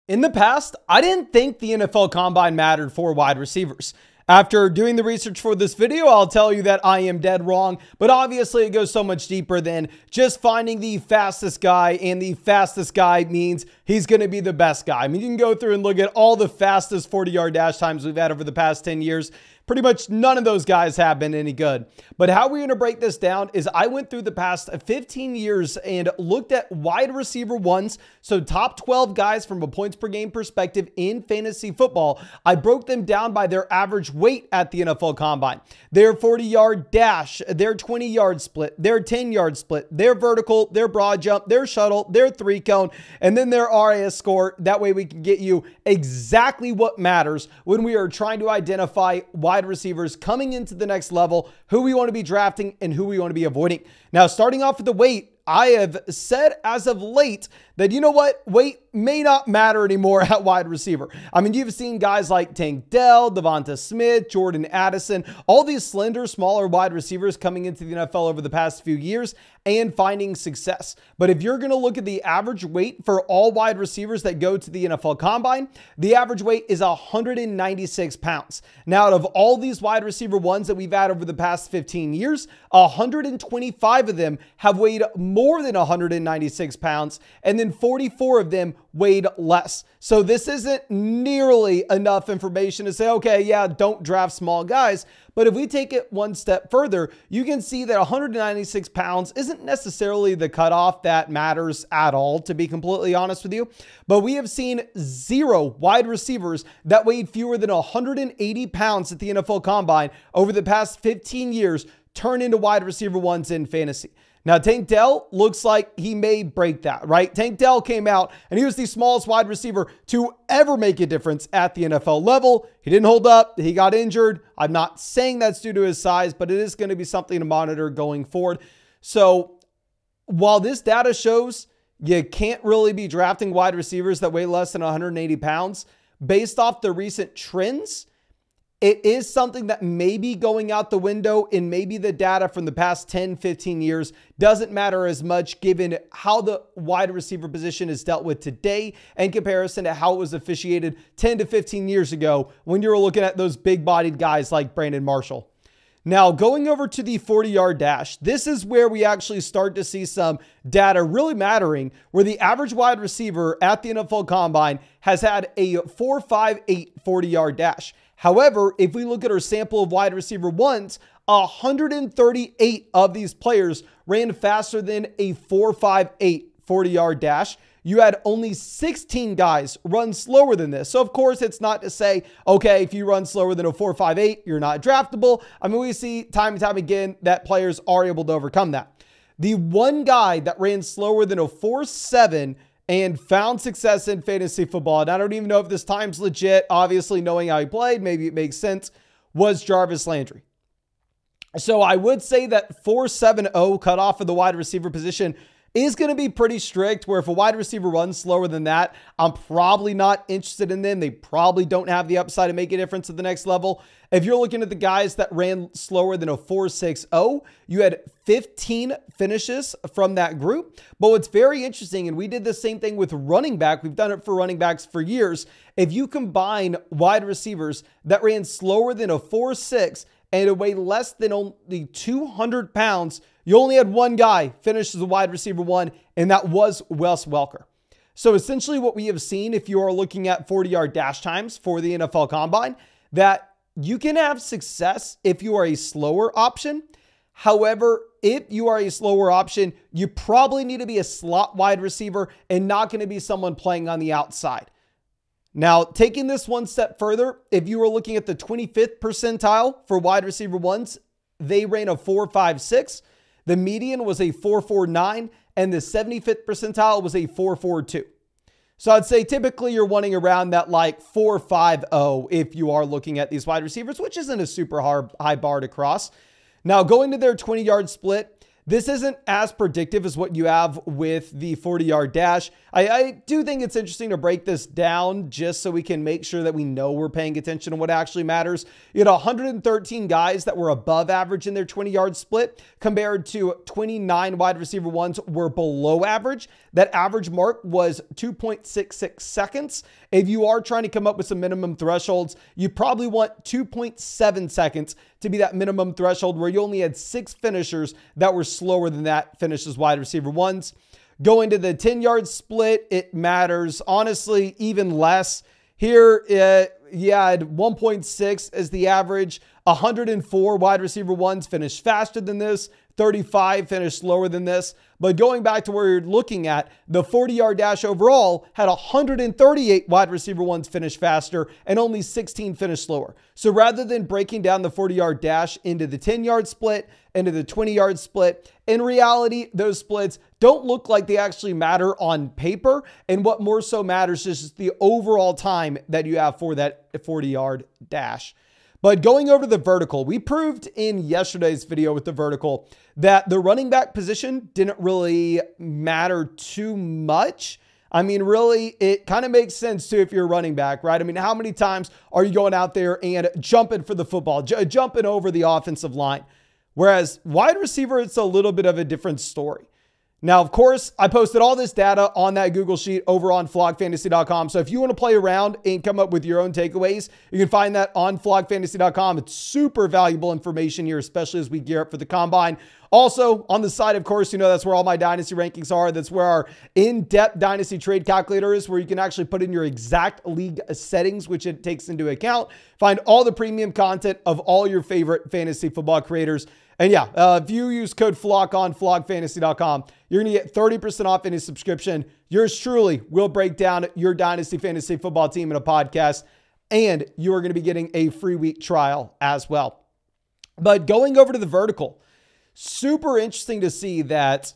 In the past, I didn't think the NFL Combine mattered for wide receivers. After doing the research for this video, I'll tell you that I am dead wrong, but obviously it goes so much deeper than just finding the fastest guy, and the fastest guy means he's going to be the best guy. I mean, you can go through and look at all the fastest 40-yard dash times we've had over the past 10 years. Pretty much none of those guys have been any good. But how we're going to break this down is I went through the past 15 years and looked at wide receiver ones, so top 12 guys from a points per game perspective in fantasy football. I broke them down by their average weight at the NFL Combine, their 40-yard dash, their 20-yard split, their 10-yard split, their vertical, their broad jump, their shuttle, their three cone, and then their RAS score. That way we can get you exactly what matters when we are trying to identify wide receivers coming into the next level, who we want to be drafting and who we want to be avoiding. Now, starting off with the weight, I have said as of late that, you know what, weight may not matter anymore at wide receiver. I mean, you've seen guys like Tank Dell, Devonta Smith, Jordan Addison, all these slender, smaller wide receivers coming into the NFL over the past few years and finding success. But if you're going to look at the average weight for all wide receivers that go to the NFL Combine, the average weight is 196 pounds. Now, out of all these wide receiver ones that we've had over the past 15 years, 125 of them have weighed more than 196 pounds, and then 44 of them weighed less. So this isn't nearly enough information to say, okay, yeah, don't draft small guys. But if we take it one step further, you can see that 196 pounds isn't necessarily the cutoff that matters at all, to be completely honest with you. But we have seen 0 wide receivers that weighed fewer than 180 pounds at the NFL Combine over the past 15 years turn into wide receiver ones in fantasy. Now, Tank Dell looks like he may break that, right? Tank Dell came out and he was the smallest wide receiver to ever make a difference at the NFL level. He didn't hold up. He got injured. I'm not saying that's due to his size, but it is going to be something to monitor going forward. So while this data shows you can't really be drafting wide receivers that weigh less than 180 pounds, based off the recent trends, it is something that may be going out the window, and maybe the data from the past 10, 15 years doesn't matter as much given how the wide receiver position is dealt with today in comparison to how it was officiated 10 to 15 years ago when you were looking at those big-bodied guys like Brandon Marshall. Now, going over to the 40-yard dash, this is where we actually start to see some data really mattering, where the average wide receiver at the NFL Combine has had a 4.58 40-yard dash. However, if we look at our sample of wide receiver ones, 138 of these players ran faster than a 4.58 40-yard dash. You had only 16 guys run slower than this. So, of course, it's not to say, okay, if you run slower than a 4.58, you're not draftable. I mean, we see time and time again that players are able to overcome that. The one guy that ran slower than a 4.7 and found success in fantasy football, and I don't even know if this time's legit, obviously knowing how he played, maybe it makes sense, was Jarvis Landry. So I would say that 4.70 cutoff for the wide receiver position is going to be pretty strict, where if a wide receiver runs slower than that, I'm probably not interested in them. They probably don't have the upside to make a difference at the next level. If you're looking at the guys that ran slower than a 4.60, you had 15 finishes from that group. But what's very interesting, and we did the same thing with running back, we've done it for running backs for years. If you combine wide receivers that ran slower than a 4.6 and weighed less than only 200 pounds, you only had one guy finish as a wide receiver one, and that was Wes Welker. So essentially what we have seen, if you are looking at 40-yard dash times for the NFL Combine, that you can have success if you are a slower option. However, if you are a slower option, you probably need to be a slot wide receiver and not going to be someone playing on the outside. Now, taking this one step further, if you were looking at the 25th percentile for wide receiver ones, they ran a 4.56. The median was a 4.49, and the 75th percentile was a 4.42. So I'd say typically you're wanting around that like 4.50 if you are looking at these wide receivers, which isn't a super high bar to cross. Now, going to their 20-yard split, this isn't as predictive as what you have with the 40-yard dash. I do think it's interesting to break this down just so we can make sure that we know we're paying attention to what actually matters. You had 113 guys that were above average in their 20-yard split compared to 29 wide receiver ones were below average. That average mark was 2.66 seconds. If you are trying to come up with some minimum thresholds, you probably want 2.7 seconds to be that minimum threshold where you only had 6 finishers that were slower than that finished as wide receiver ones. Going to the 10-yard split, it matters honestly even less. Here, you had 1.6 as the average. 104 wide receiver ones finished faster than this. 35 finished slower than this. But going back to where you're looking at, the 40-yard dash overall had 138 wide receiver ones finish faster and only 16 finished slower. So rather than breaking down the 40-yard dash into the 10-yard split, into the 20-yard split, in reality, those splits don't look like they actually matter on paper. And what more so matters is just the overall time that you have for that 40-yard dash. But going over the vertical, we proved in yesterday's video with the vertical that the running back position didn't really matter too much. I mean, really, it kind of makes sense too if you're a running back, right? I mean, how many times are you going out there and jumping for the football, jumping over the offensive line? Whereas wide receiver, it's a little bit of a different story. Now, of course, I posted all this data on that Google Sheet over on flogfantasy.com. So if you want to play around and come up with your own takeaways, you can find that on flogfantasy.com. It's super valuable information here, especially as we gear up for the combine. Also, on the side, of course, that's where all my dynasty rankings are. That's where our in-depth dynasty trade calculator is, where you can actually put in your exact league settings, which it takes into account. Find all the premium content of all your favorite fantasy football creators. And yeah, if you use code FLOG on flogfantasy.com, you're going to get 30% off any subscription. Yours truly will break down your dynasty fantasy football team in a podcast, and you are going to be getting a free week trial as well. But going over to the vertical, super interesting to see that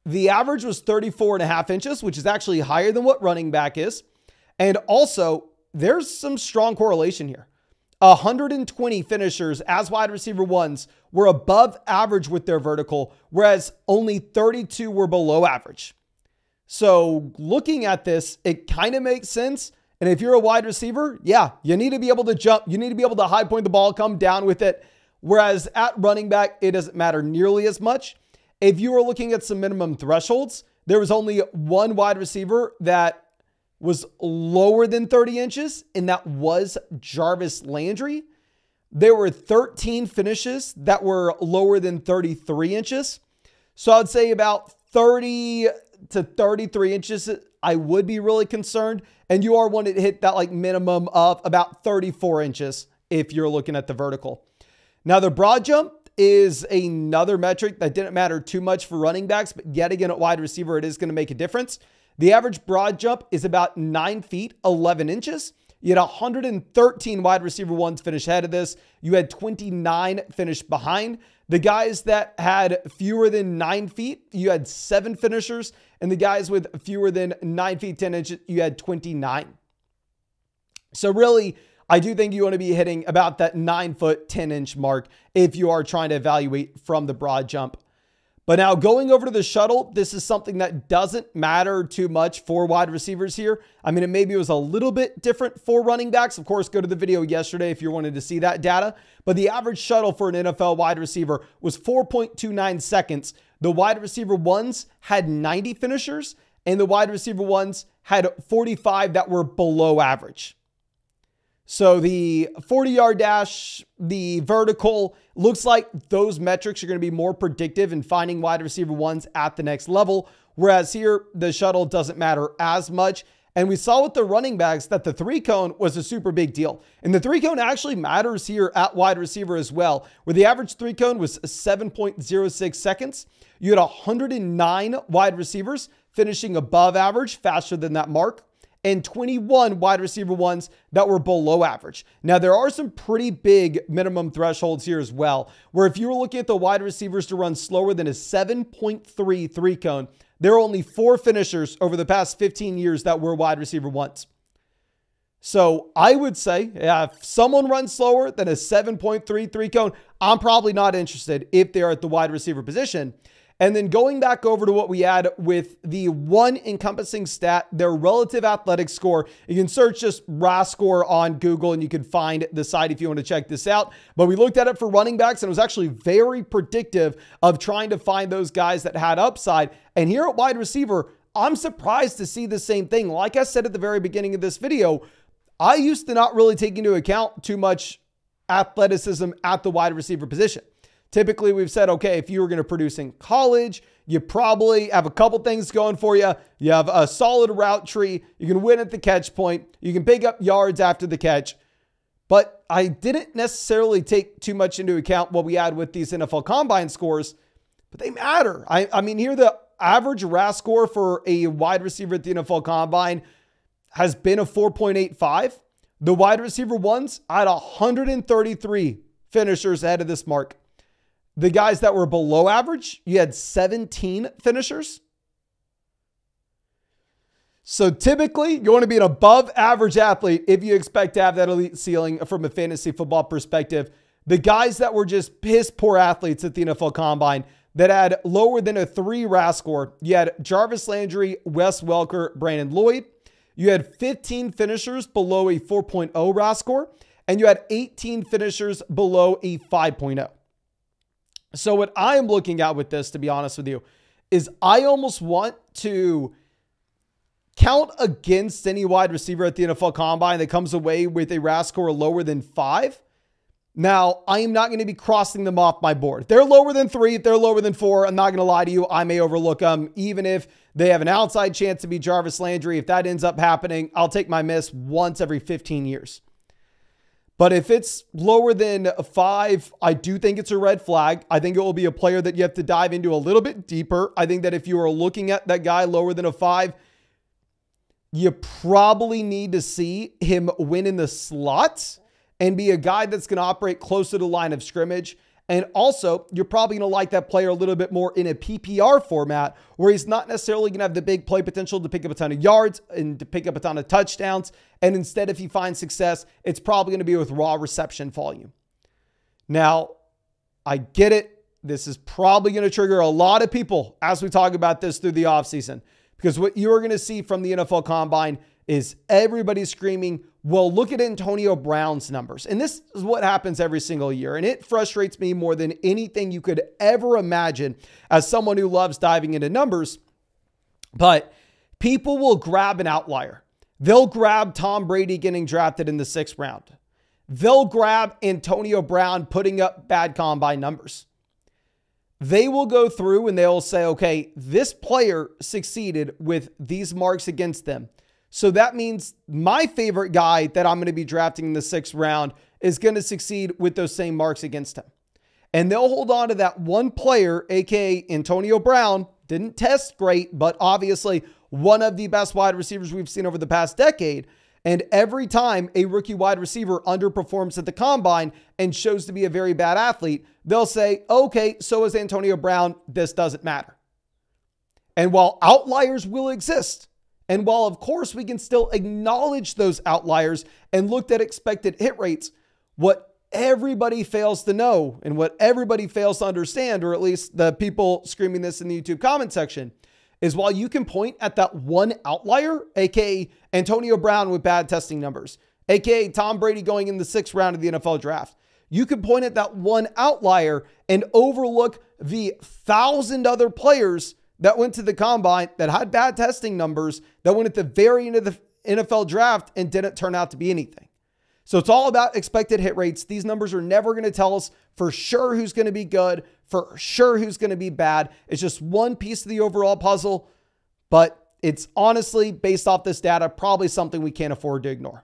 the average was 34.5 inches, which is actually higher than what running back is. And also, there's some strong correlation here. 120 finishers as wide receiver ones were above average with their vertical, whereas only 32 were below average. So looking at this, it kind of makes sense. And if you're a wide receiver, yeah, you need to be able to jump. You need to be able to high point the ball, come down with it. Whereas at running back, it doesn't matter nearly as much. If you were looking at some minimum thresholds, there was only one wide receiver that was lower than 30 inches, and that was Jarvis Landry. There were 13 finishes that were lower than 33 inches. So I'd say about 30 to 33 inches, I would be really concerned. And you are wanting to hit that like minimum of about 34 inches if you're looking at the vertical. Now the broad jump is another metric that didn't matter too much for running backs, but yet again at wide receiver, it is going to make a difference. The average broad jump is about 9 feet, 11 inches. You had 113 wide receiver ones finish ahead of this. You had 29 finish behind. The guys that had fewer than 9 feet, you had 7 finishers. And the guys with fewer than 9 feet, 10 inches, you had 29. So really, I do think you want to be hitting about that 9 foot, 10 inch mark if you are trying to evaluate from the broad jump. But now going over to the shuttle, this is something that doesn't matter too much for wide receivers here. I mean, maybe it was a little bit different for running backs. Of course, go to the video yesterday if you wanted to see that data. But the average shuttle for an NFL wide receiver was 4.29 seconds. The wide receiver ones had 90 finishers, and the wide receiver ones had 45 that were below average. So the 40-yard dash, the vertical, looks like those metrics are going to be more predictive in finding wide receiver ones at the next level. Whereas here, the shuttle doesn't matter as much. And we saw with the running backs that the 3-cone was a super big deal. And the 3-cone actually matters here at wide receiver as well, where the average 3-cone was 7.06 seconds. You had 109 wide receivers finishing above average, faster than that mark, and 21 wide receiver ones that were below average. Now, there are some pretty big minimum thresholds here as well, where if you were looking at the wide receivers to run slower than a 7.3 3-cone, there are only 4 finishers over the past 15 years that were wide receiver ones. So I would say if someone runs slower than a 7.33 cone, I'm probably not interested if they're at the wide receiver position. And then going back over to what we had with the one encompassing stat, their relative athletic score. You can search just RAS score on Google and you can find the site if you want to check this out. But we looked at it for running backs and it was actually very predictive of trying to find those guys that had upside. And here at wide receiver, I'm surprised to see the same thing. Like I said at the very beginning of this video, I used to not really take into account too much athleticism at the wide receiver position. Typically, we've said, okay, if you were going to produce in college, you probably have a couple things going for you. You have a solid route tree. You can win at the catch point. You can pick up yards after the catch. But I didn't necessarily take too much into account what we had with these NFL Combine scores, but they matter. I mean, here the average RAS score for a wide receiver at the NFL Combine has been a 4.85. The wide receiver ones, I had 133 finishers ahead of this mark. The guys that were below average, you had 17 finishers. So typically, you want to be an above average athlete if you expect to have that elite ceiling from a fantasy football perspective. The guys that were just piss poor athletes at the NFL Combine that had lower than a 3 RAS score, you had Jarvis Landry, Wes Welker, Brandon Lloyd. You had 15 finishers below a 4.0 RAS score, and you had 18 finishers below a 5.0. So what I am looking at with this, to be honest with you, is I almost want to count against any wide receiver at the NFL Combine that comes away with a RAS score lower than 5. Now, I am not going to be crossing them off my board. If they're lower than 3, if they're lower than 4, I'm not going to lie to you, I may overlook them, even if they have an outside chance to be Jarvis Landry. If that ends up happening, I'll take my miss once every 15 years. But if it's lower than a 5, I do think it's a red flag. I think it will be a player that you have to dive into a little bit deeper. I think that if you are looking at that guy lower than a 5, you probably need to see him win in the slots and be a guy that's going to operate closer to the line of scrimmage. And also, you're probably going to like that player a little bit more in a PPR format where he's not necessarily going to have the big play potential to pick up a ton of yards and to pick up a ton of touchdowns. And instead, if he finds success, it's probably going to be with raw reception volume. Now, I get it. This is probably going to trigger a lot of people as we talk about this through the offseason, because what you are going to see from the NFL Combine is everybody screaming, well, look at Antonio Brown's numbers. And this is what happens every single year. And it frustrates me more than anything you could ever imagine as someone who loves diving into numbers. But people will grab an outlier. They'll grab Tom Brady getting drafted in the 6th round. They'll grab Antonio Brown putting up bad combine numbers. They will go through and they'll say, okay, this player succeeded with these marks against them. So that means my favorite guy that I'm going to be drafting in the 6th round is going to succeed with those same marks against him. And they'll hold on to that one player, aka Antonio Brown. Didn't test great, but obviously one of the best wide receivers we've seen over the past decade. And every time a rookie wide receiver underperforms at the combine and shows to be a very bad athlete, they'll say, okay, so is Antonio Brown. This doesn't matter. And while outliers will exist, and while, of course, we can still acknowledge those outliers and look at expected hit rates, what everybody fails to know and what everybody fails to understand, or at least the people screaming this in the YouTube comment section, is while you can point at that one outlier, aka Antonio Brown with bad testing numbers, aka Tom Brady going in the 6th round of the NFL draft, you can point at that one outlier and overlook the 1,000 other players that went to the combine that had bad testing numbers that went at the very end of the NFL draft and didn't turn out to be anything. So it's all about expected hit rates. These numbers are never going to tell us for sure who's going to be good, for sure who's going to be bad. It's just one piece of the overall puzzle, but it's honestly, based off this data, probably something we can't afford to ignore.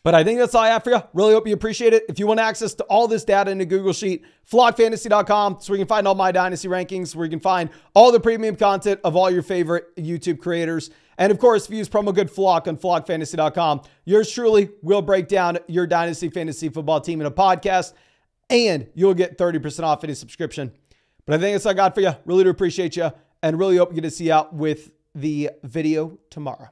But I think that's all I have for you. Really hope you appreciate it. If you want access to all this data in a Google Sheet, flockfantasy.com, so we can find all my Dynasty rankings, where you can find all the premium content of all your favorite YouTube creators. And of course, if you use promo code FLOCK on flockfantasy.com, yours truly will break down your Dynasty Fantasy Football team in a podcast, and you'll get 30% off any subscription. But I think that's all I got for you. Really do appreciate you, and really hope you get to see you out with the video tomorrow.